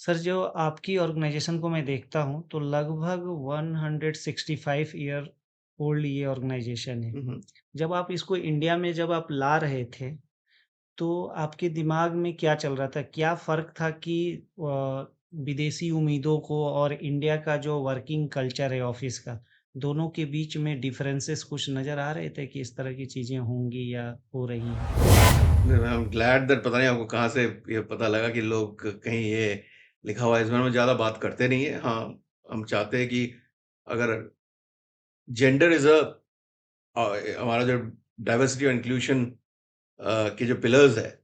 Sir, जो आपकी organisation को मैं देखता हूँ, तो लगभग 165 ईयर ओल्ड ये ऑर्गेनाइज़ेशन है। हुँ, हुँ। जब आप इसको इंडिया में जब आप ला रहे थे, तो आपके दिमाग में क्या चल रहा था? क्या फ़र्क था कि विदेशी उम्मीदों को और इंडिया का जो वर्किंग कल्चर है ऑफ़िस का, दोनों के बीच में डिफरेंसेस कुछ नज़र आ रहे थे कि इस तरह की चीज़ें होंगी या हो रही हैं? आई एम ग्लैड दैट पता नहीं आपको कहाँ से ये पता लगा कि लोग कहीं ये लिखा हुआ है, इस बारे में ज़्यादा बात करते नहीं है। हाँ, हम चाहते हैं कि अगर जेंडर इज़ हमारा जो डाइवर्सिटी और इंक्लूजन के जो पिलर्स है,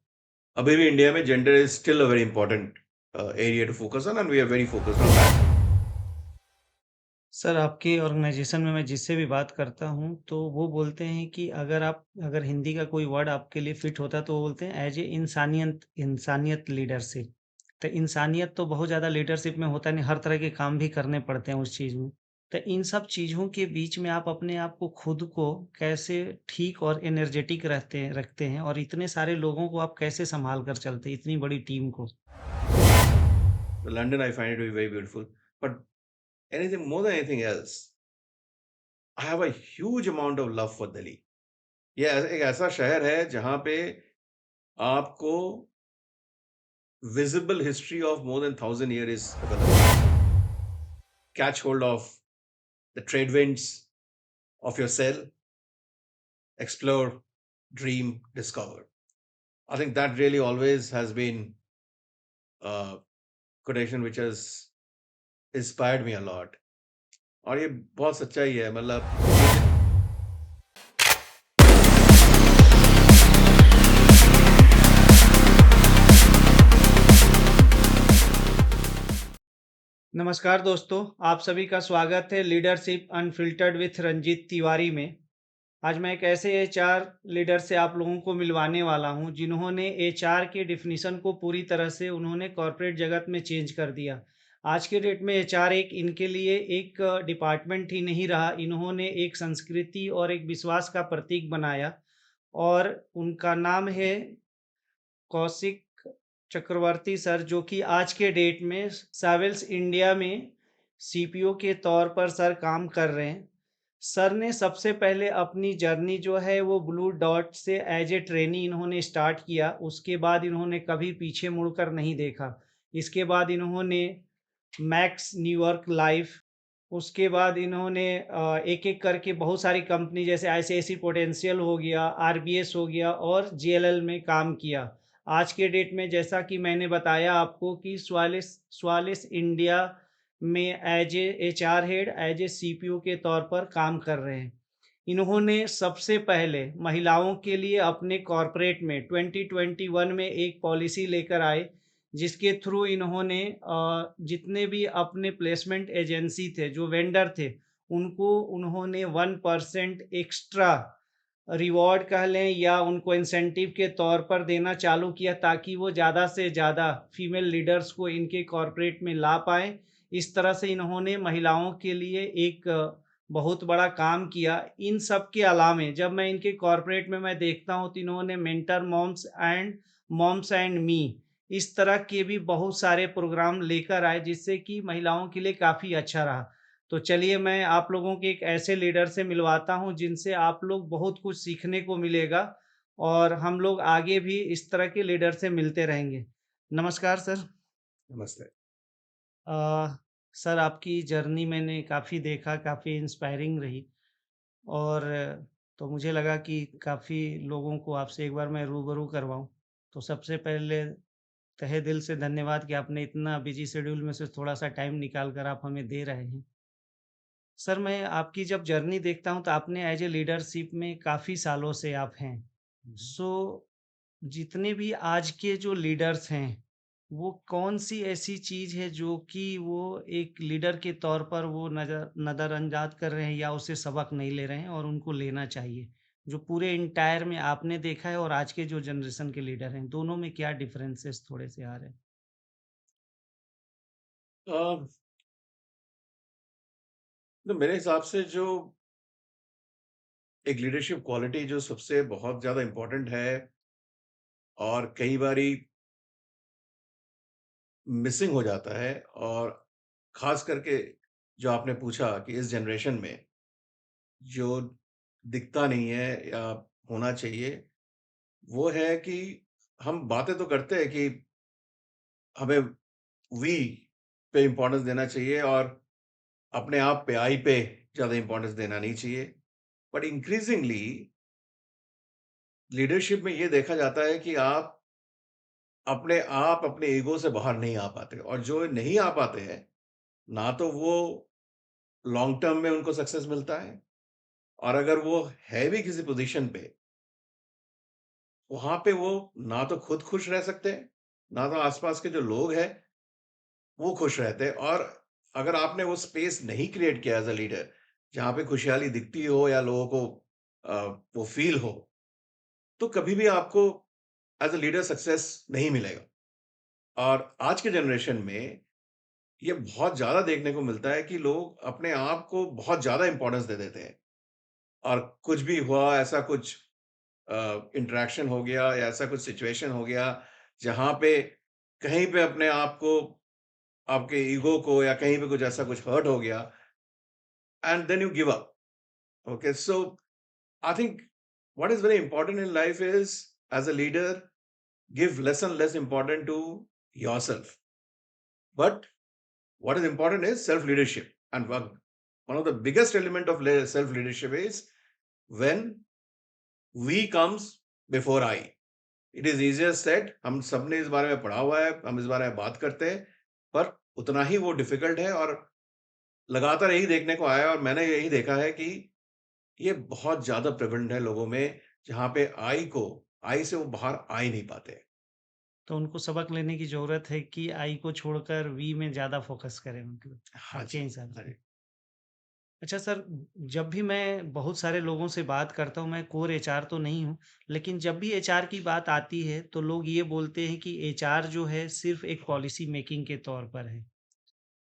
अभी भी इंडिया में gender is still a very important area to focus on and we are very focused on that. Sir, आपकी ऑर्गेनाइज़ेशन में मैं जिससे भी बात करता हूँ, तो वो बोलते हैं कि अगर हिंदी का कोई वर्ड आपके लिए फिट होता है, तो वो बोलते हैं एज़ ए इंसानियत इंसानियत लीडरशिप। तो इंसानियत तो बहुत ज़्यादा लीडरशिप में होता नहीं, हर तरह के काम भी करने पड़ते हैं उस चीज़ में। तो इन सब चीज़ों के बीच में आप अपने आप को खुद को कैसे ठीक और एनर्जेटिक रखते हैं और इतने सारे लोगों को आप कैसे सँभाल कर चलते हैं, इतनी बड़ी टीम को? London I find it to be very beautiful, but anything more than anything else, I have a huge amount of love for Delhi. ये एक ऐसा शहर है जहाँ पे आपको visible history of more than 1,000 years is available. Catch hold of the trade winds of your cell, explore, dream, discover. I think that really always has been a quotation which has inspired me a lot. और ये बहुत सच्चाई है मतलब मुझे नमस्कार दोस्तों, आप सभी का स्वागत है leadership unfiltered with Ranjit Tiwari में। आज मैं एक ऐसे एचआर लीडर से आप लोगों को मिलवाने वाला हूं, जिन्होंने एचआर के डिफिनीशन को पूरी तरह से उन्होंने कॉरपोरेट जगत में चेंज कर दिया। आज के डेट में एचआर एक इनके लिए एक डिपार्टमेंट ही नहीं रहा, इन्होंने एक संस्कृति और एक विश्वास का प्रतीक बनाया और उनका नाम है कौशिक चक्रवर्ती सर, जो कि आज के डेट में सावेल्स इंडिया में सीपीओ के तौर पर सर काम कर रहे हैं। सर ने सबसे पहले अपनी जर्नी जो है वो ब्लू डॉट से एज ए ट्रेनी इन्होंने स्टार्ट किया। उसके बाद इन्होंने कभी पीछे मुड़कर नहीं देखा। इसके बाद इन्होंने मैक्स न्यूयॉर्क लाइफ, उसके बाद इन्होंने एक-एक करके बहुत सारी कंपनी जैसे आईसीआईसी पोटेंशियल हो गया, आरबीएस हो गया और जेएलएल में काम किया। आज के डेट में जैसा कि मैंने बताया आपको कि स्वालिस स्वालिस इंडिया में as a HR head, as a CPO के तौर पर काम कर रहे हैं। इन्होंने सबसे पहले महिलाओं के लिए अपने कॉर्पोरेट में 2021 में एक पॉलिसी लेकर आए, जिसके थ्रू इन्होंने जितने भी अपने प्लेसमेंट एजेंसी थे, जो वेंडर थे, उनको उन्होंने 1% एक्स्ट्रा रिवॉर्ड कह लें या उनको इंसेंटिव के तौर पर देना चालू किया, ताकि वो ज़्यादा से ज़्यादा फीमेल लीडर्स को इनके कॉर्पोरेट में ला पाएँ। इस तरह से इन्होंने महिलाओं के लिए एक बहुत बड़ा काम किया। इन सब के अलावे जब मैं इनके कॉर्पोरेट में मैं देखता हूँ, तो इन्होंने मेंटर मॉम्स एंड मी, इस तरह के भी बहुत सारे प्रोग्राम लेकर आए, जिससे कि महिलाओं के लिए काफ़ी अच्छा रहा। तो चलिए मैं आप लोगों के एक ऐसे लीडर से मिलवाता हूँ, जिनसे आप लोग बहुत कुछ सीखने को मिलेगा और हम लोग आगे भी इस तरह के लीडर से मिलते रहेंगे। नमस्कार सर। नमस्ते। अ, सर, आपकी जर्नी मैंने काफ़ी देखा, काफ़ी इंस्पायरिंग रही और तो मुझे लगा कि काफ़ी लोगों को आपसे एक बार मैं रूबरू करवाऊँ। तो सबसे पहले तहे दिल से धन्यवाद कि आपने इतना बिज़ी शेड्यूल में से थोड़ा-सा टाइम निकाल कर आप हमें दे रहे हैं। सर, मैं आपकी जब जर्नी देखता हूँ, तो आपने एज़ ए लीडरशिप में काफ़ी सालों से आप हैं। हुँ, हुँ। सो जितने भी आज के जो लीडर्स हैं, वो कौन-सी ऐसी चीज़ है जो कि वो एक लीडर के तौर पर वो नज़रअंदाज कर रहे हैं या उससे सबक नहीं ले रहे हैं और उनको लेना चाहिए? जो पूरे एंटायर में आपने देखा है और आज के जो जनरेशन के लीडर हैं, दोनों में क्या डिफरेंसेस थोड़े से आ रहे हैं? अ, तो मेरे हिसाब से जो एक लीडरशिप क्वालिटी जो सबसे बहुत ज़्यादा इम्पोर्टेंट है और कई बारी मिसिंग हो जाता है। और ख़ास करके जो आपने पूछा कि इस जनरेशन में जो दिखता नहीं है या होना चाहिए, वो है कि हम बातें तो करते हैं कि हमें वी पे इम्पोर्टेंस देना चाहिए और अपने आप पे, आई पे ज़्यादा इम्पोर्टेंस देना नहीं चाहिए। बट इंक्रीज़िंगली लीडरशिप में ये देखा जाता है कि आप अपने आप अपने ईगो से बाहर नहीं आ पाते, और जो नहीं आ पाते हैं, ना तो वो लॉन्ग टर्म में उनको सक्सेस मिलता है, और अगर वो है भी किसी पोज़ीशन पे, वहाँ पे वो ना तो खुद खुश रह सकते हैं, ना तो आस-पास के जो लोग हैं, वो खुश रहते हैं। और अगर आपने वो स्पेस नहीं क्रिएट किया एज़ अ लीडर, जहाँ पे खुशहाली दिखती हो या लोगों को अ, वो फ़ील हो, तो कभी भी आपको एज़ अ लीडर सक्सेस नहीं मिलेगा। और आज के जनरेशन में ये बहुत ज़्यादा देखने को मिलता है कि लोग अपने आप को बहुत ज़्यादा इम्पोर्टेंस दे देते हैं, और कुछ भी हुआ, ऐसा कुछ इंटरैक्शन हो गया या ऐसा कुछ सिचुएशन हो गया, जहाँ पे कहीं पे अपने आप को, आपके ईगो को, या कहीं पे कुछ ऐसा कुछ हर्ट हो गया, and then you give up. Okay, so I think what is very important in life is, as a leader, give less and less important to yourself. But what is important is self leadership. And one of the biggest element of self leadership is when we comes before I. It is easier said. हम सबने इस बारे में पढ़ा हुआ है, हम इस बारे में बात करते हैं, पर उतना ही वो डिफिकल्ट है। और लगातार यही देखने को आया है, और मैंने यही देखा है कि ये बहुत ज्यादा प्रेवलेंट है लोगों में, जहाँ पे आई से वो बाहर आ ही नहीं पाते। तो उनको सबक लेने की ज़रूरत है कि आई को छोड़कर वी में ज़्यादा फ़ोकस करें मतलब, हाँ आपके जी, हिसाब हाँ से। जी। अच्छा सर, जब भी मैं बहुत सारे लोगों से बात करता हूँ, मैं कोर एचआर तो नहीं हूँ, लेकिन जब भी एचआर की बात आती है, तो लोग ये बोलते हैं कि एचआर जो है सिर्फ़ एक पॉलिसी मेकिंग के तौर पर है।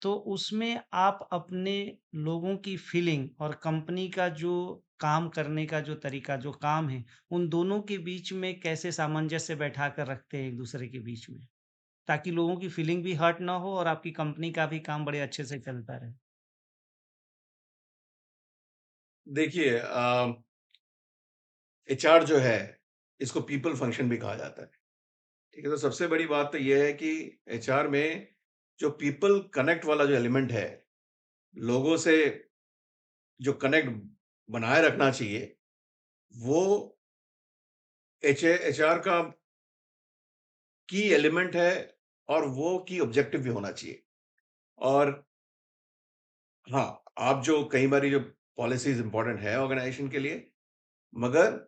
तो उसमें आप अपने लोगों की फीलिंग और कंपनी का जो काम करने का जो तरीका, जो काम है, उन दोनों के बीच में कैसे सामंजस्य बैठाकर रखते हैं एक-दूसरे के बीच में? ताकि लोगों की फीलिंग भी हर्ट ना हो और आपकी कंपनी का भी काम बड़े अच्छे से चलता रहे। देखिए, एचआर जो है, इसको पीपल फंक्शन भी कहा जाता है। ठीक है? तो सबसे बड़ी बात तो ये है कि एचआर में जो पीपल कनेक्ट वाला जो एलिमेंट है, लोगों से जो कनेक्ट बनाए रखना चाहिए, वो एचआर का की एलिमेंट है, और वो की ऑब्जेक्टिव भी होना चाहिए। और हाँ, आप जो कई बारी जो पॉलिसीज़ इम्पोर्टेंट है ऑर्गेनाइज़ेशन के लिए, मगर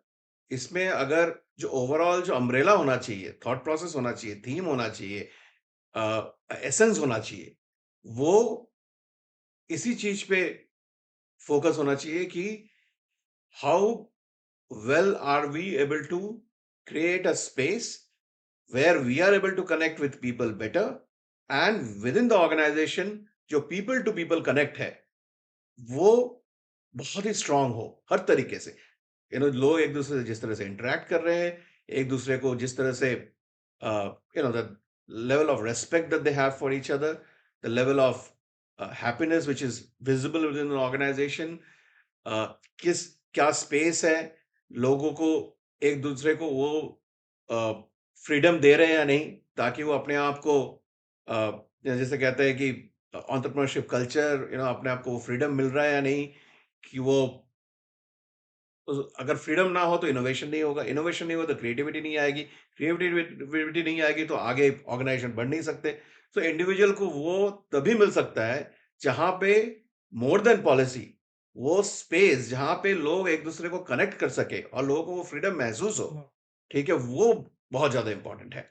इसमें अगर जो ओवरऑल जो अम्ब्रेला होना चाहिए, थॉट प्रोसेस होना चाहिए, थीम होना चाहिए, एसेंस होना चाहिए, वो इसी चीज़ पे फ़ोकस होना चाहिए कि how well are we able to create a space where we are able to connect with people better, and within the organisation जो पीपल टू पीपल कनेक्ट है, वो बहुत ही स्ट्रांग हो हर तरीके से। लोग एक दूसरे से जिस तरह से इंटरेक्ट कर रहे हैं, एक दूसरे को जिस तरह से the level of respect that they have for each other, the level of happiness which is visible within an organisation, किस क्या स्पेस है, लोगों को एक दूसरे को वो फ्रीडम दे रहे हैं या नहीं, ताकि वो अपने आप को जैसे कहते हैं कि एंटरप्रेन्योरशिप कल्चर, अपने आप को फ्रीडम मिल रहा है या नहीं, कि वो अगर फ्रीडम ना हो तो इनोवेशन नहीं होगा, इनोवेशन नहीं होगा तो क्रिएटिविटी नहीं आएगी, क्रिएटिविटी नहीं आएगी तो आगे ऑर्गेनाइजेशन बढ़ नहीं सकते। तो इंडिविजुअल को वो तभी मिल सकता है जहाँ पे मोर देन पॉलिसी, वो स्पेस जहाँ पे लोग एक दूसरे को कनेक्ट कर सके और लोगों को वो फ्रीडम महसूस हो। हाँ। ठीक है, वो बहुत ज्यादा इंपॉर्टेंट है।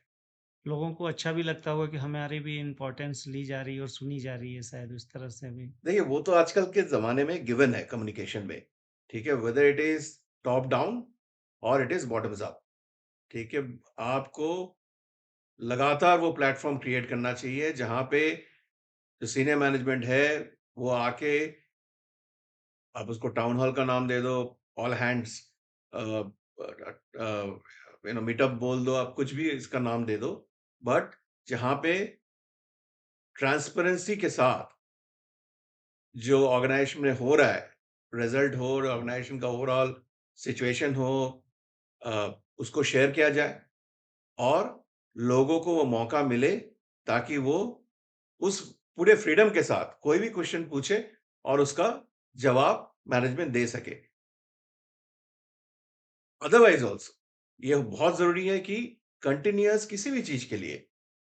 लोगों को अच्छा भी लगता होगा कि हमारी भी इम्पोर्टेंस ली जा रही है और सुनी जा रही है शायद उस तरह से भी। देखिए, वो तो आजकल के ज़माने में गिवन है कम्युनिकेशन में, ठीक है? Whether it is top down और इट इज़ बॉटम्स अप, ठीक है? आपको लगातार वो प्लेटफ़ॉर्म क्रिएट करना चाहिए, जहाँ पे जो सीनियर मैनेजमेंट है, वो आके, आप उसको टाउन हॉल का नाम दे दो, ऑल हैंड्स अ मीटअप बोल दो, आप कुछ भी इसका नाम दे दो, बट जहाँ पे ट्रांसपेरेंसी के साथ जो ऑर्गेनाइजेशन में हो रहा है, रिजल्ट हो और ऑर्गेनाइजेशन का ओवरऑल सिचुएशन हो, उसको शेयर किया जाए और लोगों को वो मौका मिले ताकि वो उस पूरे फ्रीडम के साथ कोई भी क्वेश्चन पूछे और उसका जवाब मैनेजमेंट दे सके। अदरवाइज ऑल्सो ये बहुत ज़रूरी है कि कंटीन्यूअस किसी भी चीज़ के लिए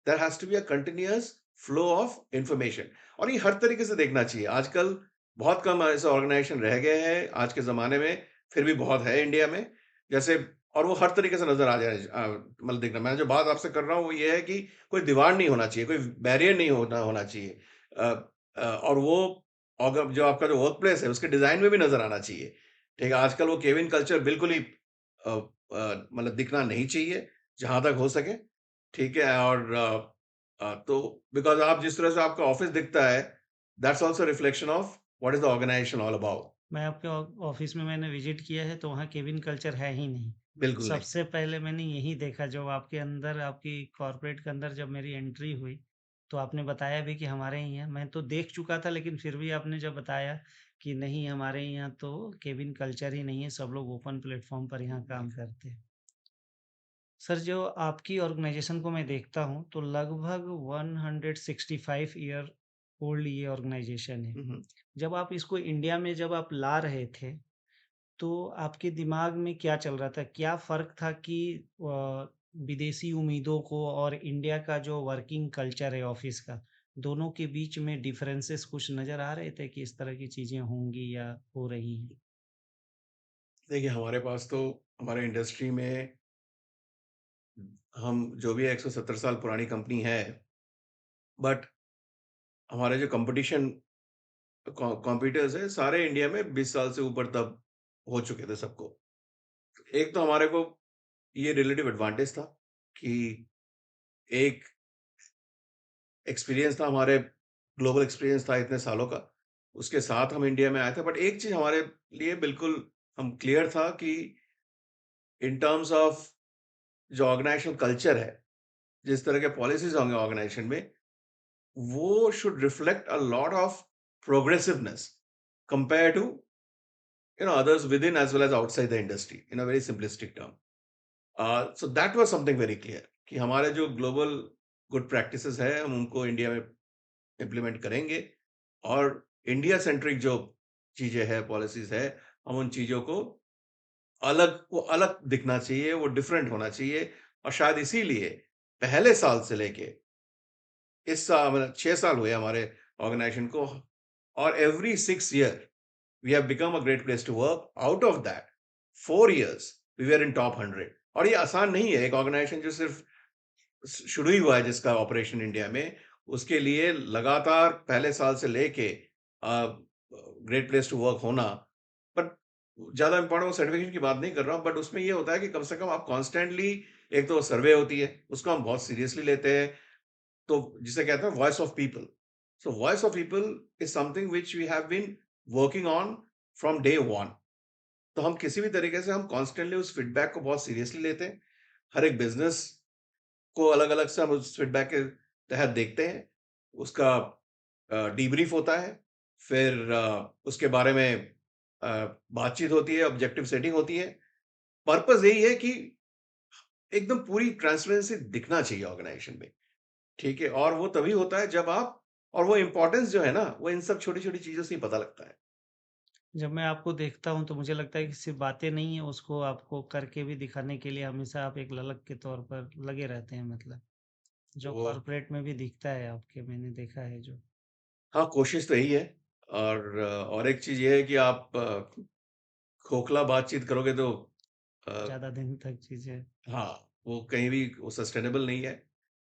there has to be a continuous flow of information और ये हर तरीके से देखना चाहिए। आजकल बहुत कम ऐसे ऑर्गेनाइजेशन रह गए हैं आज के ज़माने में, फिर भी बहुत है इंडिया में। जैसे और वो हर तरीके से नज़र आ जाए मतलब देखना मैं जो बात आपसे कर रहा हूँ वो ये है कि कोई दीवार नहीं होना चाहिए, कोई बैरियर नहीं होना होना चाहिए। और वो अगर जो आपका जो वर्क प्लेस है उसके डिज़ाइन में भी नज़र आना चाहिए। ठीक है, आजकल वो केबिन कल्चर बिल्कुल ही मतलब दिखना नहीं चाहिए, जहाँ तक हो सके, ठीक है? और तो बिकॉज़ आप जिस तरह से आपका ऑफ़िस दिखता है, that's also reflection of what is the organisation all about. मैं आपके ऑफ़िस में मैंने विज़िट किया है तो वहाँ केबिन कल्चर है ही नहीं। बिल्कुल नहीं। सबसे पहले मैंने यही देखा जब आपके अंदर आपकी कॉर्पोरेट के अंदर जब मेरी एंट्री हुई, तो आपने बताया भी कि हमारे यहाँ मैं तो देख चुका था लेकिन फिर भी आपने जब बताया कि नहीं हमारे यहाँ तो केबिन कल्चर ही नहीं है, सब लोग ओपन प्लेटफ़ॉर्म पर यहाँ काम करते हैं। सर जो आपकी ऑर्गेनाइज़ेशन को मैं देखता हूँ तो लगभग 165 ईयर ओल्ड ये ऑर्गेनाइज़ेशन है। हुँ, हुँ। जब आप इसको इंडिया में जब आप ला रहे थे, तो आपके दिमाग में क्या चल रहा था? क्या फ़र्क था कि विदेशी उम्मीदों को और इंडिया का जो वर्किंग कल्चर है ऑफ़िस का, दोनों के बीच में डिफरेंसेस कुछ नज़र आ रहे थे कि इस तरह की चीज़ें होंगी या हो रही हैं? देखिए, हमारे पास तो हमारे इंडस्ट्री में हम जो भी है 170 साल पुरानी कंपनी है, बट हमारे जो कॉम्पिटिटर्स हैं, सारे इंडिया में 20 साल से ऊपर तब हो चुके थे सबको। एक तो हमारे को ये रिलेटिव एडवांटेज था कि एक एक्सपीरियंस था हमारे ग्लोबल एक्सपीरियंस था इतने सालों का। उसके साथ हम इंडिया में आए थे बट एक चीज़ हमारे लिए बिल्कुल हम क्लियर था कि इन टर्म्स ऑफ जो ऑर्गेनाइजेशनल कल्चर है, जिस तरह के पॉलिसीज़ होंगे ऑर्गेनाइजेशन में, वो should reflect a lot of progressiveness compared to others within as well as outside the industry in a very simplistic term. So that was something very clear कि हमारे जो ग्लोबल गुड प्रैक्टिसेस है हम उनको India में implement करेंगे और India centric जो चीजें हैं पॉलिसीज है हम उन चीजों को अलग दिखना चाहिए वो डिफरेंट होना चाहिए और शायद इसीलिए पहले साल से लेके इस साल मतलब 6 साल हुए हमारे ऑर्गेनाइजेशन को और every 6 year we have become a great place to work. Out of that, 4 years we were in top 100. और ये आसान नहीं है एक ऑर्गेनाइजेशन जो सिर्फ शुरू ही हुआ है जिसका ऑपरेशन इंडिया में उसके लिए लगातार पहले साल से लेके ग्रेट प्लेस टू वर्क होना बट ज्यादा इंपॉर्टेंट सर्टिफिकेशन की बात नहीं कर रहा हूँ बट उसमें ये होता है कि कम से कम आप कॉन्स्टेंटली एक तो सर्वे होती है उसको हम बहुत सीरियसली लेते हैं तो जिसे कहते हैं voice of people so voice of people is something which we have been working on from day one तो हम किसी भी तरीके से हम कॉन्स्टेंटली उस फीडबैक को बहुत सीरियसली लेते हैं हर एक बिजनेस को अलग अलग से हम उस फीडबैक के तहत देखते हैं उसका डीब्रीफ होता है फिर उसके बारे में बातचीत होती है ऑब्जेक्टिव सेटिंग होती है पर्पस यही है कि एकदम पूरी ट्रांसपेरेंसी दिखना चाहिए ऑर्गेनाइजेशन में ठीक है और वो तभी होता है जब आप और वो इम्पोर्टेंस जो है ना वो इन सब छोटी छोटी चीजों से ही पता लगता है जब मैं आपको देखता हूँ तो मुझे लगता है कि सिर्फ़ बातें नहीं है, उसको आपको करके भी दिखाने के लिए हमेशा आप एक ललक के तौर पर लगे रहते हैं मतलब, जो वो कॉर्पोरेट में भी दिखता है आपके मैंने देखा है जो। हाँ कोशिश तो यही है और एक चीज ये है कि आप खोखला बातचीत करोगे तो अ, ज़्यादा दिन तक चीज़ें हाँ, वो कहीं भी वो सस्टेनेबल नहीं है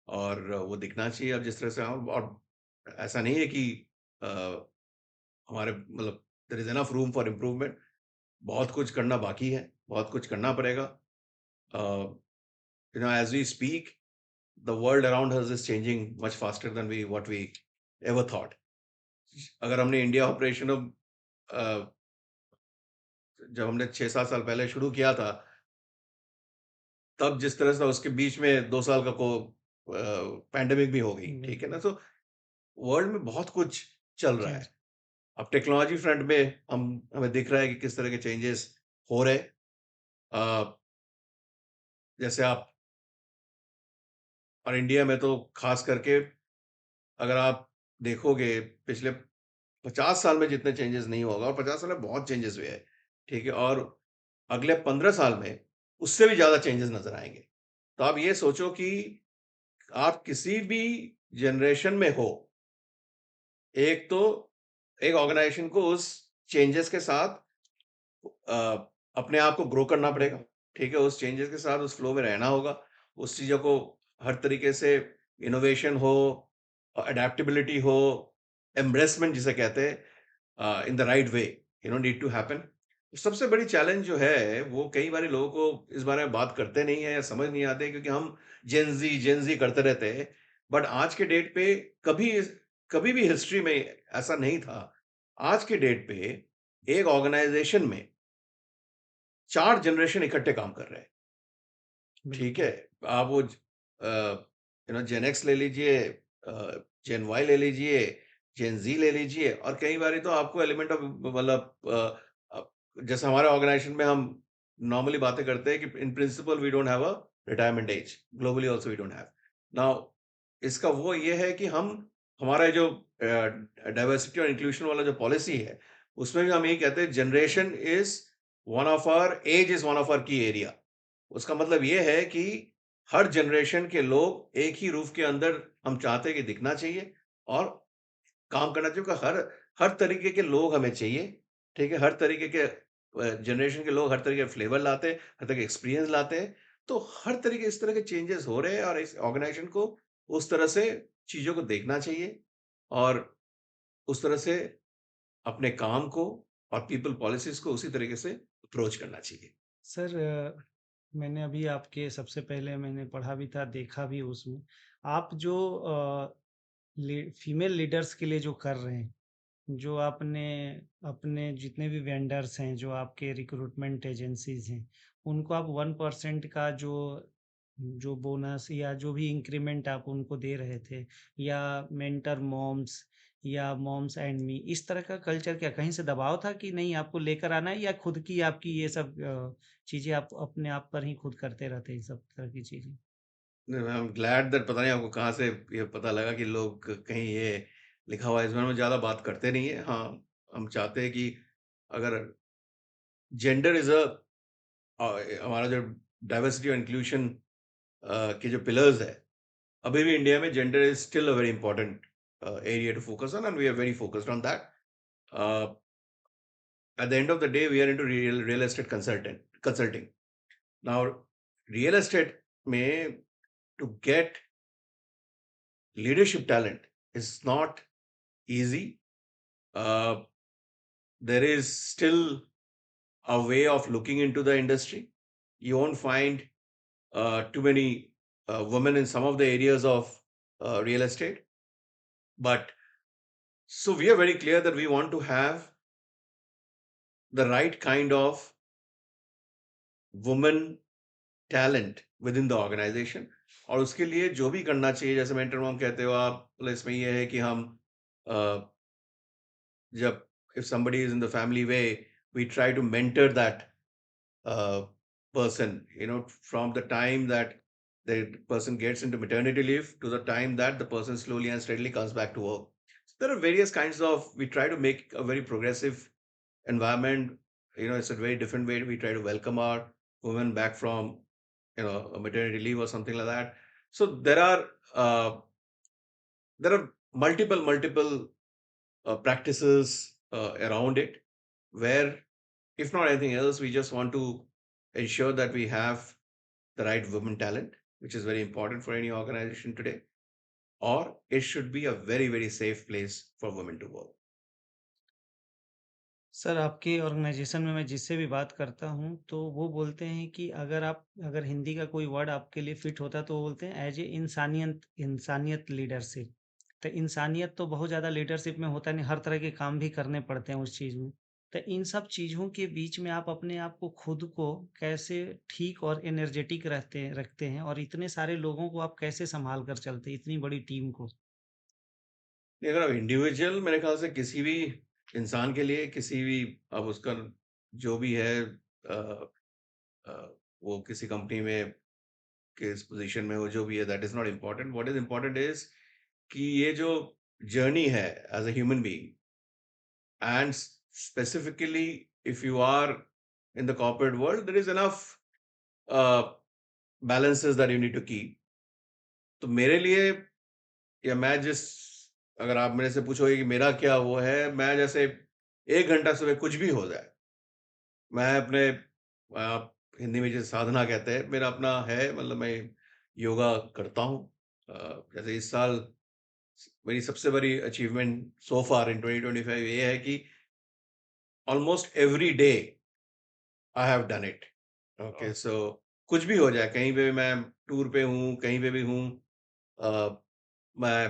और वो दिखना चाहिए अब जिस तरह से हम और ऐसा नहीं है कि अ, हमारे मतलब there is enough room for improvement बहुत कुछ करना बाकी है, बहुत कुछ करना पड़ेगा। As we speak the world around us is changing much faster than we what we ever thought. अगर हमने इंडिया ऑपरेशन अब अ, जब हमने 6-7 साल पहले शुरू किया था तब जिस तरह से उसके बीच में 2 साल का पैंडेमिक भी हो गई, ठीक है ना? बिल्कुल। तो वर्ल्ड में बहुत कुछ चल रहा जी, है। अब टेक्नोलॉजी फ्रंट में हमें दिख रहा है कि किस तरह के चेंजेस हो रहे हैं। अ, जैसे आप और इंडिया में तो खास करके अगर आप देखोगे पिछले 50 साल में जितने चेंजेस नहीं होगा और 50 साल में बहुत चेंजेस हुए हैं, ठीक है? और अगले 15 साल में उससे भी ज़्यादा चेंजेस नज़र आएँगे। तो आप ये सोचो कि आप किसी भी जनरेशन में हो, एक तो एक ऑर्गनाइज़ेशन को उस चेंजेस के साथ अपने आप को ग्रो करना पड़ेगा, ठीक है? उस चेंजेस के साथ उस फ्लो में रहना होगा। उस चीज़ों को हर तरीके से इनोवेशन हो, एडैप्टेबिलिटी हो, एम्ब्रेसमेंट जिसे कहते हैं in the right way, need to happen. सबसे बड़ी चैलेंज जो है, वो कई बारी लोगों को इस बारे में बात करते नहीं हैं या समझ नहीं आते क्योंकि हम जेन ज़ी करते रहते हैं। बट आज के डेट पे कभी कभी भी हिस्ट्री में ऐसा नहीं था। आज के डेट पे एक ऑर्गनाइज़ेशन में 4 जनरेशन इकट्ठे काम कर रहे हैं, ठीक बिल्कुल। है? आप वो जेन एक्स ले लीजिए, जेन वाई ले लीजिए, जेन ज़ी ले लीजिए और कई बारी तो आपको एलिमेंट ऑफ मतलब जैसे हमारे ऑर्गेनाइजेशन में हम नॉर्मली बातें करते हैं कि in principle we don't have a retirement age, globally also we don't have. Now इसका वो ये है कि हम हमारा जो डाइवर्सिटी और इंक्लूजन वाला जो पॉलिसी है, उसमें भी हम यही कहते हैं generation is one of our age is one of our key area. उसका मतलब ये है कि हर जनरेशन के लोग एक ही रूफ के अंदर हम चाहते हैं कि दिखना चाहिए और काम करना चाहिए क्योंकि हर हर तरीके के लोग हमें चाहिए, ठीक है? हर तरीके के जनरेशन के लोग हर तरह के फ्लेवर लाते हैं, हर तरह के एक्सपीरियंस लाते हैं। तो हर तरह के इस तरह के चेंजेस हो रहे हैं और इस ऑर्गेनाइजेशन को उस तरह से चीज़ों को देखना चाहिए और उस तरह से अपने काम को और पीपल पॉलिसीज़ को उसी तरीके से अप्रोच करना चाहिए। सर मैंने अभी आपके सबसे पहले मैंने पढ़ा भी था, देखा भी उसमें। आप जो फीमेल लीडर्स के लिए जो कर रहे हैं, जो आपने अपने जितने भी वेंडर्स हैं, जो आपके रिक्रूटमेंट एजेंसीज हैं, उनको आप 1% का जो जो बोनस या जो भी इंक्रीमेंट आप उनको दे रहे थे, या मेंटर मॉम्स या मॉम्स एंड मी, इस तरह का कल्चर क्या कहीं से दबाव था कि नहीं आपको लेकर आना है, या खुद की आपकी ये सब चीजें आप अपने आप पर ही खुद करते रहते हैं, ये सब तरह की चीजें? आई एम ग्लैड दैट पता नहीं आपको कहाँ से ये पता लगा कि लोग कहीं ये लिखा हुआ है, इस बारे में ज़्यादा बात करते नहीं है। हाँ, हम चाहते हैं कि अगर जेंडर इज़ हमारा जो डाइवर्सिटी और इंक्लूजन के जो पिलर्स है, अभी भी इंडिया में gender is still a very important area to focus on and we are very focused on that. Uh, at the end of the day, we are into real estate consulting. Now, real estate may to get leadership talent is not easy. Uh, there is still a way of looking into the industry. You won't find too many women in some of the areas of real estate. But so we are very clear that we want to have the right kind of woman talent within the organisation और उसके लिए जो भी करना चाहिए जैसे mentor mom कहते हो आप मतलब इसमें ये है कि हम अ, जब if somebody is in the family way we try to mentor that person from the time that the person gets into maternity leave to the time that the person slowly and steadily comes back to work. So there are various kinds of we try to make a very progressive environment. It's a very different way we try to welcome our women back from a maternity leave or something like that. So there are multiple practices around it where if not anything else we just want to ensure that we have the right women talent, which is very important for any organization today, or it should be a very safe place for women to work. Sir, आपके organisation में मैं जिससे भी बात करता हूँ, तो वो बोलते हैं कि अगर हिंदी का कोई वर्ड आपके लिए फिट होता है, तो वो बोलते हैं एज़ ए इंसानियत इंसानियत लीडरशिप। तो इंसानियत तो बहुत ज़्यादा लीडरशिप में होता नहीं, हर तरह के काम भी करने पड़ते हैं उस चीज़ में। तो इन सब चीज़ों के बीच में आप अपने आप को खुद को कैसे ठीक और एनर्जेटिक रखते हैं, और इतने सारे लोगों को आप कैसे सँभाल कर चलते हैं, इतनी बड़ी टीम को? नहीं, अगर आप इंडिविजुअल मेरे ख्याल से किसी भी इंसान के लिए किसी भी अब उसका जो भी है वो किसी कंपनी में किस पोजीशन में हो जो भी है that is not important what is important is कि ये जो जर्नी है as a human being and specifically if you are in the corporate world there is enough balances that you need to keep. तो मेरे लिए या मैं जिस अगर आप मेरे से पूछोगे कि मेरा क्या वो है, मैं जैसे 1 घंटा सुबह कुछ भी हो जाए, मैं अपने हिंदी में जिसे साधना कहते हैं, मेरा अपना है मतलब मैं योगा करता हूँ। जैसे इस साल मेरी सबसे बड़ी अचीवमेंट सो फार इन 2025 ये है कि almost every day I have done it. Okay, so कुछ भी हो जाए, कहीं पे भी मैं टूर पे हूँ, कहीं पे भी हूँ, अ, मैं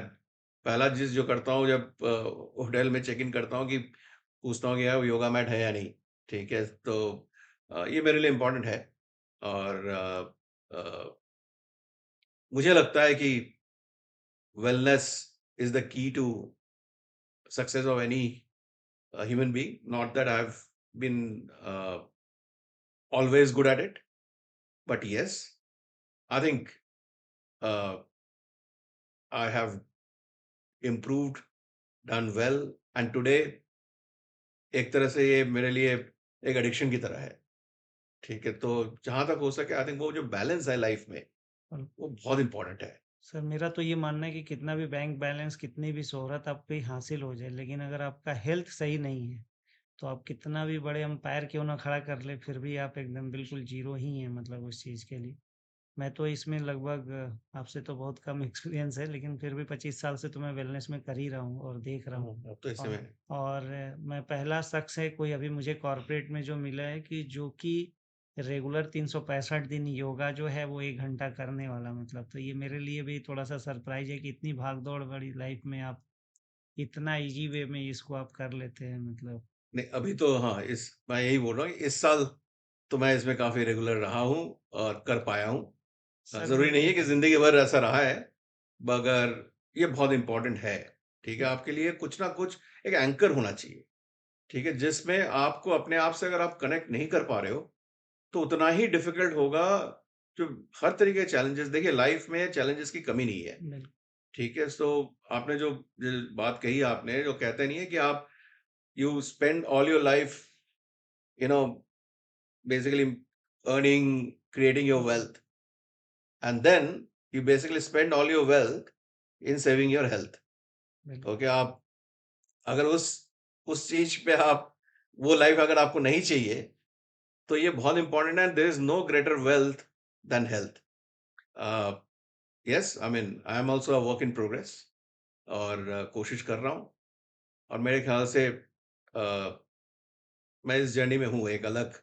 पहला चीज़ जो करता हूँ जब होटल में चेक इन करता हूँ कि पूछता हूँ कि यार योगा मैट है या नहीं, ठीक है? तो ये मेरे लिए इम्पोर्टेंट है और मुझे लगता है कि wellness is the key to success of any human being, not that I have been always good at it, but yes, I think uh, I have improved, done well, and today एक तरह से ये मेरे लिए एक addiction की तरह है, ठीक है? तो जहाँ तक हो सके आई थिंक वो जो बैलेंस है लाइफ में, और वो बहुत इम्पोर्टेंट है। सर मेरा तो ये मानना है कि कितना भी बैंक बैलेंस, कितनी भी शोहरत आपको हासिल हो जाए, लेकिन अगर आपका हेल्थ सही नहीं है, तो आप कितना भी बड़े एम्पायर क्यों ना खड़ा कर ले, फिर भी आप एकदम बिल्कुल ज़ीरो ही हैं मतलब उस चीज़ के लिए। मैं तो इसमें लगभग आपसे तो बहुत कम एक्सपीरियंस है, लेकिन फिर भी 25 साल से तो मैं वेलनेस में कर ही रहा हूँ और देख रहा हूँ। अब तो ऐसे औ में और मैं पहला शख्स है कोई अभी मुझे कॉर्पोरेट में जो मिला है कि जो कि रेगुलर 365 दिन योगा जो है वो 1 घंटा करने वाला मतलब, तो ये मेरे लिए भी थोड़ा-सा सरप्राइज़ है कि इतनी भाग-दौड़ भरी लाइफ़ में आप इतना ईज़ी वे में इसको आप कर लेते हैं मतलब। नहीं, अभी तो हाँ, इस मैं यही बोल रहा हूँ कि इस साल तो मैं इसमें काफ़ी रेगुलर रहा हूँ और कर पाया हूँ। सर ज़रूरी नहीं मेरे है कि ज़िंदगी भर ऐसा रहा है, मगर ये बहुत इम्पोर्टेंट है, ठीक है? आपके लिए कुछ ना कुछ एक एंकर होना चाहिए, ठीक है? जिसमें आपको अपने आप से अगर आप कनेक्ट नहीं कर पा रहे हो, तो उतना ही डिफ़िकल्ट होगा जो हर तरीके के चैलेंजेस देखिए लाइफ़ में चैलेंजेस की कमी नहीं है, बिल ठीक है? सो आपने जो बात कही आपने, जो कहते नहीं है कि आप you spend all your life you know basically earning, creating your wealth, and then you basically spend all your wealth in saving your health. Bill okay, आप अगर उस चीज पे आप वो लाइफ अगर आपको नहीं चाहिए तो ये बहुत इंपॉर्टेंट है। There is no greater wealth than health. Yes, I mean I am also a work in progress और कोशिश कर रहा हूँ और मेरे ख्याल से मैं इस जर्नी में हूँ। एक अलग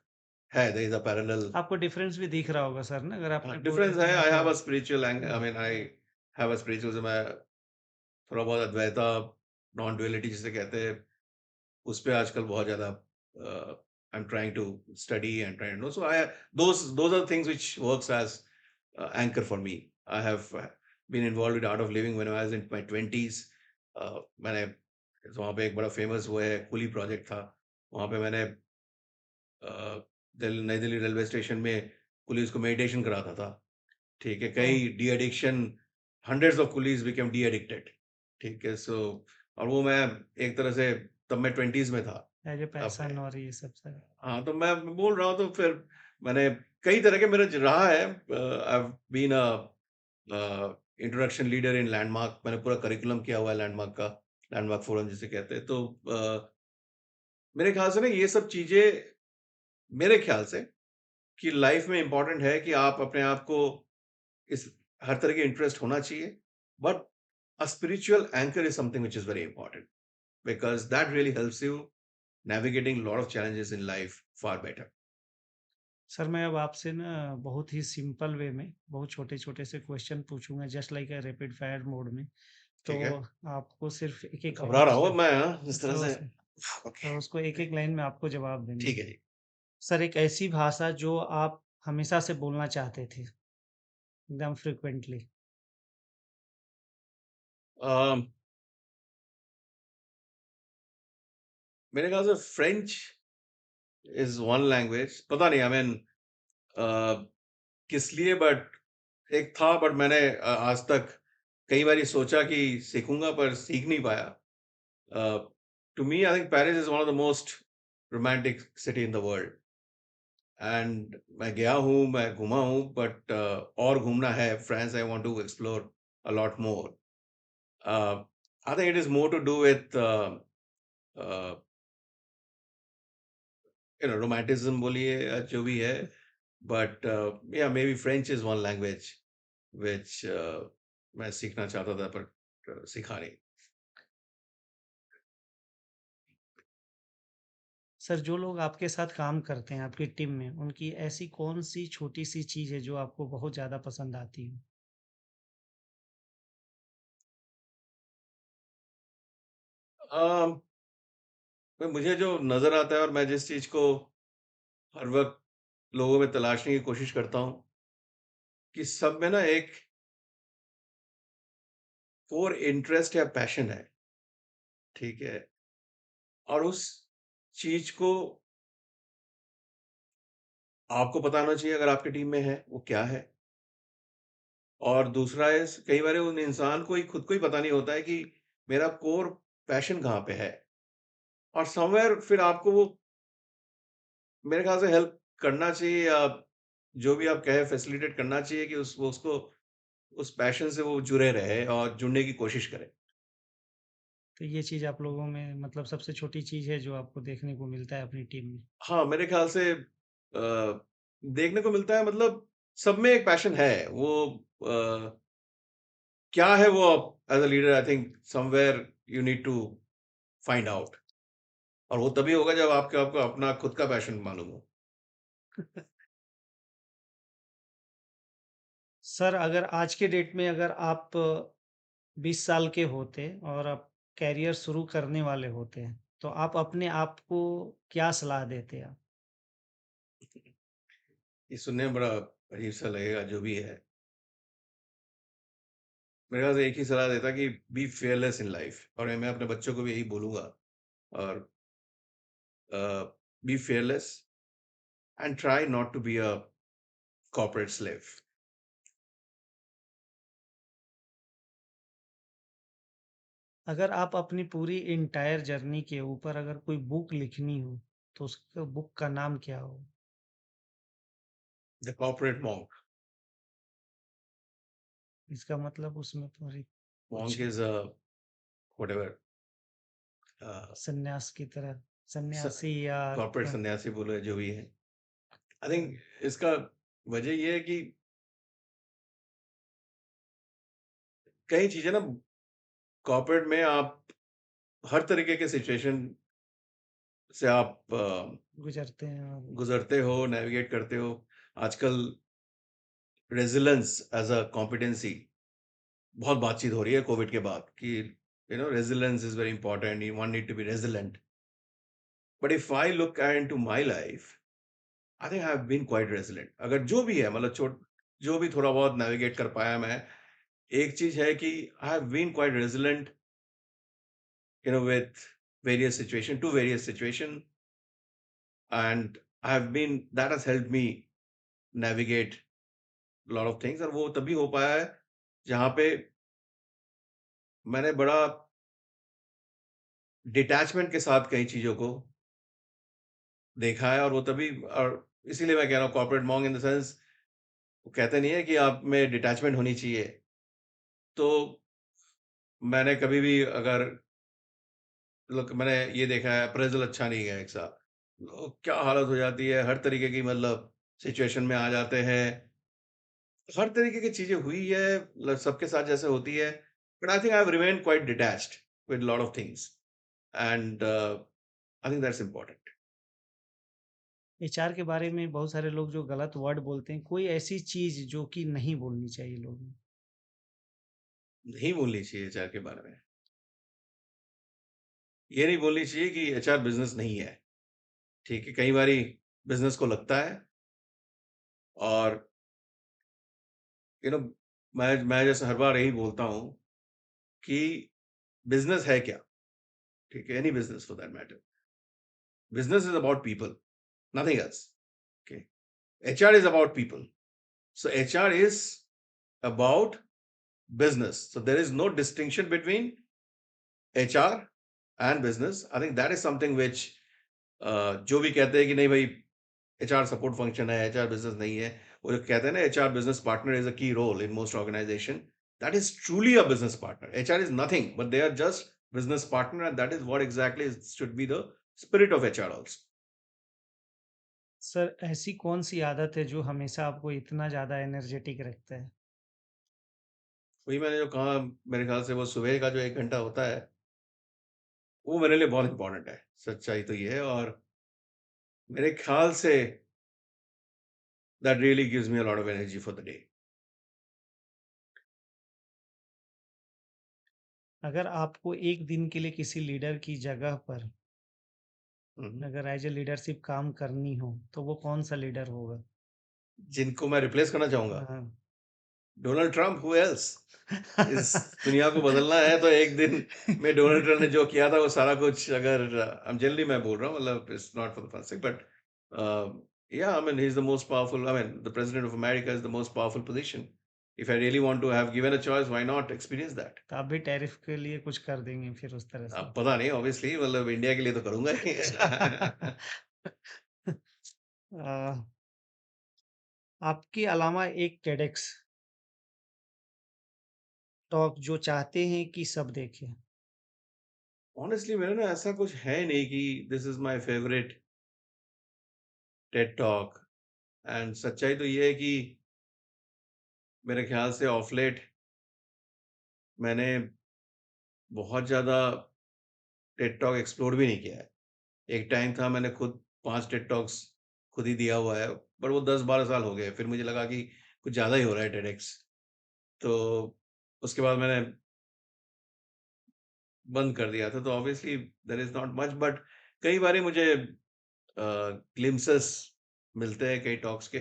है, देयर इज अ पैरेलल आपको डिफ़रेंस भी दिख रहा होगा सर ना, अगर आपने पूरे डिफरेंस है। दिन आई को have a spiritual I hmm, mean I have a spiritual. मैं थोड़ा बहुत अद्वैता, नॉन डुअलिटी जिसे कहते हैं, उस पे आजकल बहुत ज़्यादा I am trying to study and trying to know, so I those are things which works as anchor for me. I have been involved with Art of Living when I was in my 20s। मैंने तो वहाँ पे एक बड़ा famous वो है कुली project था। वहाँ पे मैंने नई दिल्ली रेलवे स्टेशन में कुलीज़ को मेडिटेशन कराता था। ठीक है, ओह! कई de-addiction hundreds of coolies became de-addicted. ठीक है, सो और वो मैं एक तरह से तब मैं 20s में था। एज़ अ अब पैशन और ये सब सर। हाँ, तो मैं बोल रहा हूँ तो फिर मैंने कई तरह के मेरा रहा है। I have been introduction leader in Landmark. मैंने पूरा करिकुलम किया हुआ है लैंडमार्क का, लैंडमार्क फोरम जिसे कहते हैं। तो मेरे ख्याल से ना ये सब चीज़ें मेरे ख्याल से कि लाइफ में इम्पोर्टेंट है कि आप अपने आप को इस हर तरह के इंटरेस्ट होना चाहिए, but a spiritual anchor is something which is very important because that really helps you navigating lot of challenges in life far better. Sir मैं अब आपसे ना बहुत ही सिंपल वे में बहुत छोटे-छोटे से क्वेश्चन पूछूँगा just like a rapid fire mode में। तो ठीक है? आपको सिर्फ़ एक-एक लाइन घबरा में रहा हूँ उसका अब मैं, हाँ, इस तरह तो से। उस ओके, तो उसको एक-एक लाइन में आपको जवाब देना ठीक है। है जी। सर एक ऐसी भाषा जो आप हमेशा से बोलना चाहते थे, एकदम फ्रीक्वेंटली? अम, मेरे ख्याल से फ्रेंच इज़ वन लैंग्वेज, पता नहीं, आई मीन किस लिए, बट एक था, बट मैंने आज तक कई बारी सोचा कि सीखूँगा पर सीख नहीं पाया। To me I think Paris is one of the most romantic city in the world, and मैं गया हूँ, मैं घूमा हूँ, बट और घूमना है। France I want to explore a lot more. I think it is more to do with romanticism बोलिए या जो भी है, बट या maybe French is one language which मैं सीखना चाहता था, पर सीखा नहीं। सर, जो लोग आपके साथ काम करते हैं, आपकी टीम में, उनकी ऐसी कौन-सी छोटी-सी चीज़ है जो आपको बहुत ज़्यादा पसंद आती हो? अम, तो मुझे जो नज़र आता है और मैं जिस चीज़ को हर वक़्त लोगों में तलाशने की कोशिश करता हूँ, कि सब में ना एक कोर इंटरेस्ट या पैशन है, ठीक है? और उस चीज़ को आपको पता होना चाहिए अगर आपकी टीम में है, वो क्या है? और दूसरा इस कई बारी उन इंसान को ही खुद को ही पता नहीं होता है कि मेरा कोर पैशन कहाँ पे है? और समव्हेयर फिर आपको वो मेरे ख़्याल से हेल्प करना चाहिए, या जो भी आप कहें फैसिलिटेट करना चाहिए कि उसको उस पैशन से वो जुड़े रहे और जुड़ने की कोशिश करे। तो ये चीज़ आप लोगों में मतलब सबसे छोटी चीज़ है जो आपको देखने को मिलता है अपनी टीम में। हाँ, मेरे ख़्याल से देखने को मिलता है, मतलब सब में एक पैशन है। वो क्या है वो, आप as a leader I think somewhere you need to find out, और वो तभी होगा जब आपको अपना खुद का पैशन मालूम हो। सर, अगर आज के डेट में अगर आप 20 साल के होते और आप करियर शुरू करने वाले होते, तो आप अपने आप को क्या सलाह देते आप? ये सुनने में बड़ा अजीब-सा लगेगा जो भी है। मेरे ख़्याल से एक ही सलाह देता कि बी फियरलेस इन लाइफ़, और मैं अपने बच्चों को भी यही बोलूँगा, और be fearless and try not to be a corporate slave. अगर आप अपनी पूरी एंटायर जर्नी के ऊपर अगर कोई बुक लिखनी हो, तो उस बुक का नाम क्या हो? The corporate monk. इसका मतलब उसमें पूरी मॉन्क कुछ इज़ व्हाटएवर अ, सन्यास की तरह स सन्यासी या कॉर्पोरेट क सन्यासी बोलो या जो भी है। आई थिंक इसका वजह ये है कि कई चीज़ें ना कॉर्पोरेट में आप हर तरीके के सिचुएशन से आप गुज़रते हैं और गुज़रते हो, नेविगेट करते हो। आजकल रेज़िलेंस एज़ अ कॉम्पिटेंसी बहुत बातचीत हो रही है कोविड के बाद, कि resilience is very important, you one need to be resilient. But if I look into my life, I think I have been quite resilient. अगर जो भी है, मतलब जो भी थोड़ा बहुत नेविगेट कर पाया मैं, एक चीज़ है कि I have been quite resilient, with various situation to various situation, and I have been that has helped me navigate a lot of things, और वो तभी हो पाया है जहाँ पे मैंने बड़ा डिटैचमेंट के साथ कई चीज़ों को देखा है, और वो तभी, और इसीलिए मैं कह रहा हूँ corporate monk in the sense, वो कहते नहीं है कि आप में डिटैचमेंट होनी चाहिए। तो मैंने कभी भी अगर मैंने ये देखा है अप्रेज़ल अच्छा नहीं गया एक साथ, लोग क्या हालत हो जाती है, हर तरीके की मतलब सिचुएशन में आ जाते हैं। हर तरीके की चीज़ें हुई है, सबके साथ जैसे होती है, but I think I have remained quite detached with lot of things, and I think that's important. HR के बारे में बहुत सारे लोग जो गलत वर्ड बोलते हैं, कोई ऐसी चीज़ जो कि नहीं बोलनी चाहिए लोगों को? नहीं बोलनी चाहिए एचआर के बारे में। ये नहीं बोलनी चाहिए कि एचआर बिज़नेस नहीं है, ठीक है? कई बारी बिज़नेस को लगता है, और यू नो मैं जैसे हर बार यही बोलता हूँ कि बिज़नेस है क्या? ठीक है? Any business for that matter. Business is about people, nothing else. Okay. HR is about people. So HR is about business. So there is no distinction between HR and business. I think that is something which जो भी कहते हैं कि नहीं भाई HR support function है, HR business नहीं है, वो जो कहते हैं ना HR business partner is a key role in most organisation, that is truly a business partner. HR is nothing, but they are just business partner, and that is what exactly should be the spirit of HR also. Sir ऐसी कौन-सी आदत है जो हमेशा आपको इतना ज़्यादा energetic रखता है? वही मैंने जो कहा, मेरे ख्याल से वो सुबह का जो 1 घंटा होता है, वो मेरे लिए बहुत इंपॉर्टेंट है। सच्चाई तो ये है, और मेरे ख्याल say that really gives me a lot of energy for the day. अगर आपको एक दिन के लिए किसी लीडर की जगह पर हुँ, हुँ। अगर एज़ ए लीडरशिप काम करनी हो, तो वो कौन-सा लीडर होगा? जिनको मैं रिप्लेस करना चाहूँगा, हाँ। डोनाल्ड ट्रम्प, हू एल्स? इस दुनिया को बदलना है तो एक दिन में डोनाल्ड ट्रम्प ने जो किया था वो सारा कुछ, अगर आई एम जनरली मैं बोल रहा हूँ, मतलब it's not for the fun thing, but ya I mean he is the most powerful, I mean the president of America is the most powerful position. If I really want to have given a choice, why not experience that? तो आप भी tariff के लिए कुछ कर देंगे फिर उस तरह से। अब पता नहीं, ऑब्वियसली मतलब इंडिया के लिए तो करूँगा ही। अ, आपके अलावा एक टेडेक्स टॉक जो चाहते हैं कि सब देखें। ऑनेस्टली मेरा ना ऐसा कुछ है नहीं कि this is my favourite Ted talk, and सच्चाई तो ये है कि मेरे ख्याल से ऑफ लेट मैंने बहुत ज़्यादा टेड टॉक एक्सप्लोर भी नहीं किया है। एक टाइम था मैंने खुद 5 टेड टॉक्स खुद ही दिया हुआ है, पर वो 10-12 साल हो गए। फिर मुझे लगा कि कुछ ज़्यादा ही हो रहा है टेडेक्स। तो उसके बाद मैंने बंद कर दिया था। तो obviously there is not much, but कई बारी मुझे ग्लिम्पसेस मिलते हैं कई टॉक्स के।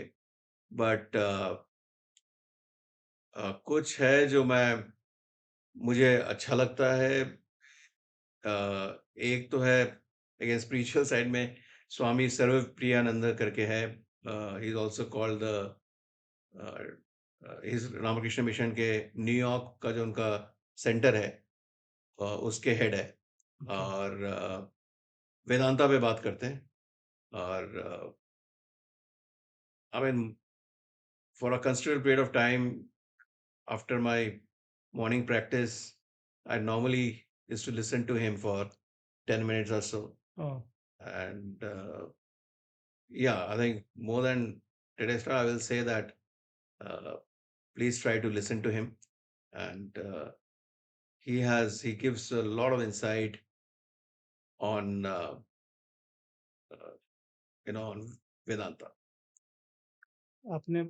बट कुछ है जो मैं मुझे अच्छा लगता है। एक तो है अगेन स्पिरिचुअल साइड में, स्वामी सर्वप्रियानंद करके है। He is also called the इस रामकृष्ण मिशन के न्यूयॉर्क का जो उनका सेंटर है, उसके हेड है। ओके। और वेदांता पे बात करते हैं। और I mean for a considerable period of time after my morning practice, I normally used to listen to him for 10 minutes or so. Oh! And yeah, I think more than today's talk, I will say that uh, please try to listen to him. And he gives a lot of insight on, uh, on Vedanta. आपने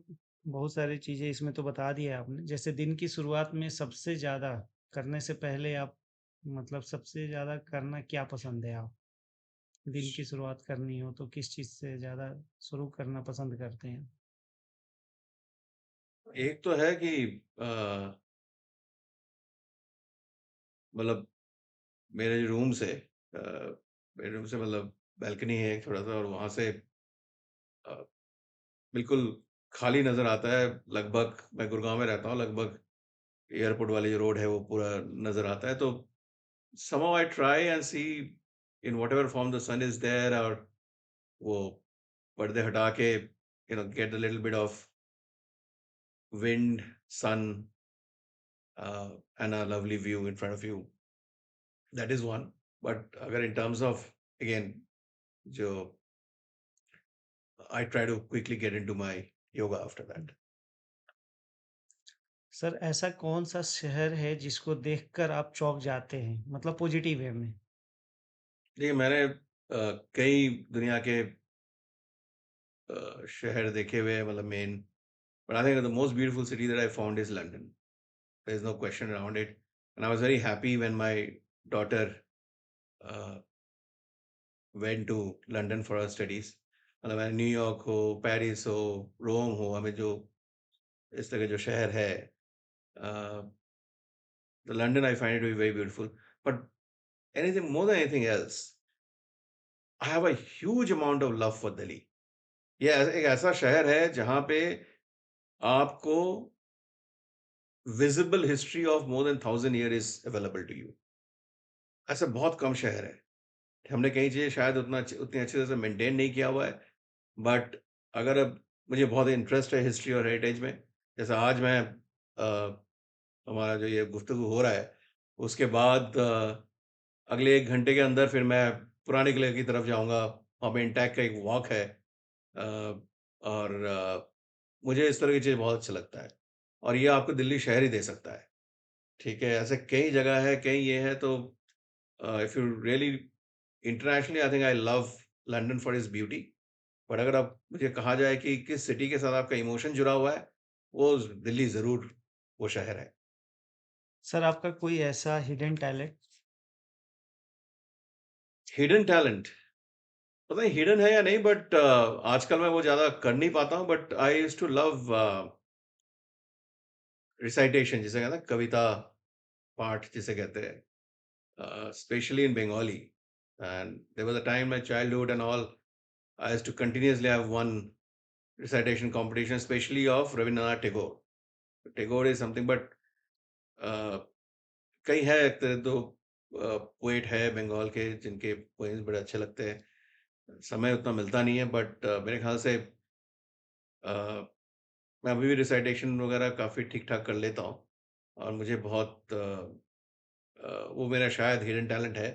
बहुत सारी चीज़ें इसमें तो बता दी है आपने। जैसे दिन की शुरुआत में सबसे ज़्यादा करने से पहले आप मतलब सबसे ज़्यादा करना क्या पसंद है आप? दिन की शुरुआत करनी हो तो किस चीज़ से ज़्यादा शुरू करना पसंद करते हैं? एक तो है कि मतलब मेरे जो रूम से बेडरूम से मतलब बैल्कनी है एक थोड़ा-सा, और वहाँ से अ, बिल्कुल खाली नज़र आता है। लगभग मैं गुड़गाँव में रहता हूँ, लगभग एयरपोर्ट वाली जो रोड है वो पूरा नज़र आता है। तो somehow I try and see in whatever form the sun is there, और वो पर्दे हटा के get a little bit of wind, sun, and a lovely view in front of you. That is one. But अगर in terms of again जो I try to quickly get into my yoga after that. Sir ऐसा कौन-सा शहर है जिसको देखकर आप चौंक जाते हैं? मतलब पॉज़िटिव वे में? देखिए मैंने कई दुनिया के शहर देखे हुए हैं, मतलब main, but I think the most beautiful city that I found is London. There's no question around it. And I was very happy when my daughter uh, went to London for her studies. मतलब मैं New York हो, Paris हो, रोम हो, हमें जो इस तरह के जो शहर है, the London I find it to be very beautiful. But anything more than anything else, I have a huge amount of love for Delhi. ये एक ऐसा शहर है जहाँ पे आपको visible history of more than 1000 year is available to you. ऐसे बहुत कम शहर है। हमने कई चीज़ें शायद उतनी अच्छी तरह से मेंटेन नहीं किया हुआ है। बट अगर अब मुझे बहुत इंटरेस्ट है हिस्ट्री और हेरिटेज में, जैसे आज मैं हमारा जो ये गुफ्तगू हो रहा है, उसके बाद अगले 1 घंटे के अंदर फिर मैं पुराने किले की तरफ जाऊँगा। वहाँ पे इंटैक का एक वॉक है। अ, और मुझे इस तरह की चीज़ बहुत अच्छा लगता है और ये आपको दिल्ली शहर ही दे सकता है। ठीक है? ऐसे कई जगह है, कई ये है तो if you really internationally I think I love London for its beauty. But अगर आप मुझे कहा जाए कि किस सिटी के साथ आपका इमोशन जुड़ा हुआ है, वो दिल्ली ज़रूर वो शहर है। सर आपका कोई ऐसा हिडन टैलेंट? हिडन टैलेंट, पता नहीं हिडन है या नहीं बट आजकल मैं वो ज़्यादा कर नहीं पाता हूँ but I used to love recitation जिसे कहते हैं ना कविता पाठ जिसे कहते हैं specially in Bengali and there was a time my childhood and all I used to continuously have won recitation competition especially of Rabindranath Tagore. Tagore is something but कई है एक तरह तो पोएट है बंगाल के जिनके पोएम्स बड़े अच्छे लगते हैं। समय उतना मिलता नहीं है बट मेरे ख़्याल से मैं अभी भी रिसाइटेशन वग़ैरह काफ़ी ठीक-ठाक कर लेता हूँ और मुझे बहुत वो मेरा शायद हिडन टैलेंट है।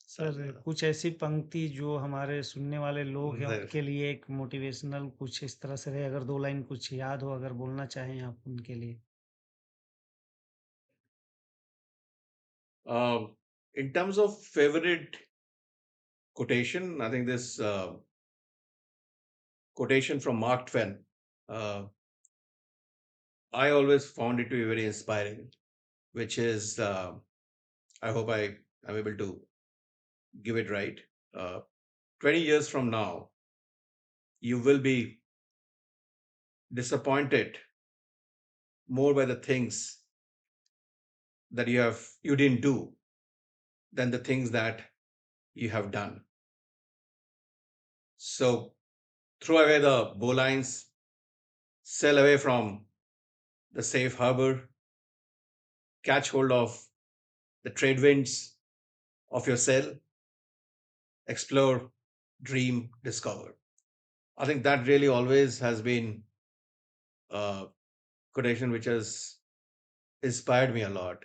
सर अ, कुछ ऐसी पंक्ति जो हमारे सुनने वाले लोग हैं ज़र उनके लिए एक मोटिवेशनल कुछ इस तरह से रहे, अगर 2 लाइन कुछ याद हो अगर बोलना चाहें आप उनके लिए? in terms of favorite quotation, I think this quotation from Mark Twain, uh, I always found it to be very inspiring, which is, I hope I am able to give it right. Uh, 20 years from now, you will be disappointed more by the things that you didn't do than the things that you have done. So throw away the bowlines, sail away from the safe harbor, catch hold of the trade winds of your sail, explore, dream, discover. I think that really always has been a quotation which has inspired me a lot.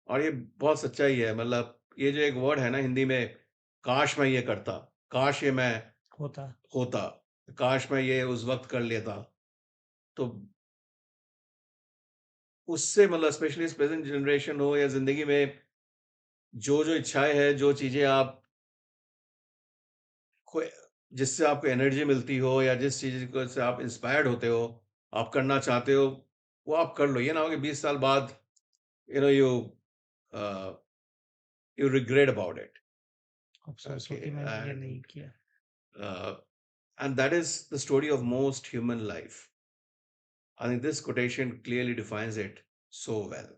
और ये बहुत सच्चाई है मतलब ये जो एक word है ना हिंदी में काश मैं ये करता, काश ये मैं होता। होता, काश मैं ये उस वक़्त कर लेता। तो उससे मतलब स्पेशली इस प्रेज़ेंट जनरेशन हो या ज़िंदगी में जो-जो इच्छाएँ हैं, जो चीज़ें आप को जिससे आपको एनर्जी मिलती हो या जिस चीज़ को से आप इंस्पायर्ड होते हो, आप करना चाहते हो, वो आप कर लो। ये ना हो कि 20 साल बाद you know a, you regret about it. अफ़सोस हो ओके कि मैंने ये नहीं एंड किया। and that is the story of most human life. I think this quotation clearly defines it so well.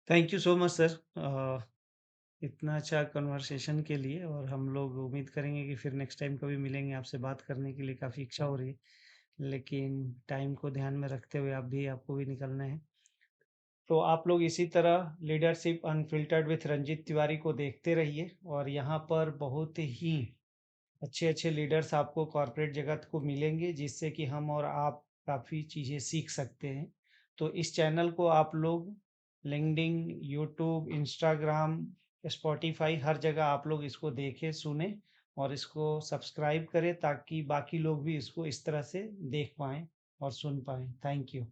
Thank you so much sir इतना अच्छा conversation के लिए, और हम लोग उम्मीद करेंगे कि फिर नेक्स्ट टाइम कभी मिलेंगे, आपसे बात करने के लिए काफ़ी इच्छा हो रही है। लेकिन टाइम को ध्यान में रखते हुए आपको भी निकलना है। तो आप लोग इसी तरह leadership unfiltered with Ranjit Tiwari को देखते रहिए, और यहाँ पर बहुत ही अच्छे-अच्छे लीडर्स आपको कॉर्पोरेट जगत को मिलेंगे, जिससे कि हम और आप काफ़ी चीज़ें सीख सकते हैं। तो इस चैनल को आप लोग लिंक्डइन, यूट्यूब, इंस्टाग्राम, स्पॉटिफ़ाई हर जगह आप लोग इसको देखें, सुनें और इसको सब्सक्राइब करें, ताकि बाकी लोग भी इसको इस तरह से देख पाएँ और सुन पाएँ। Thank you.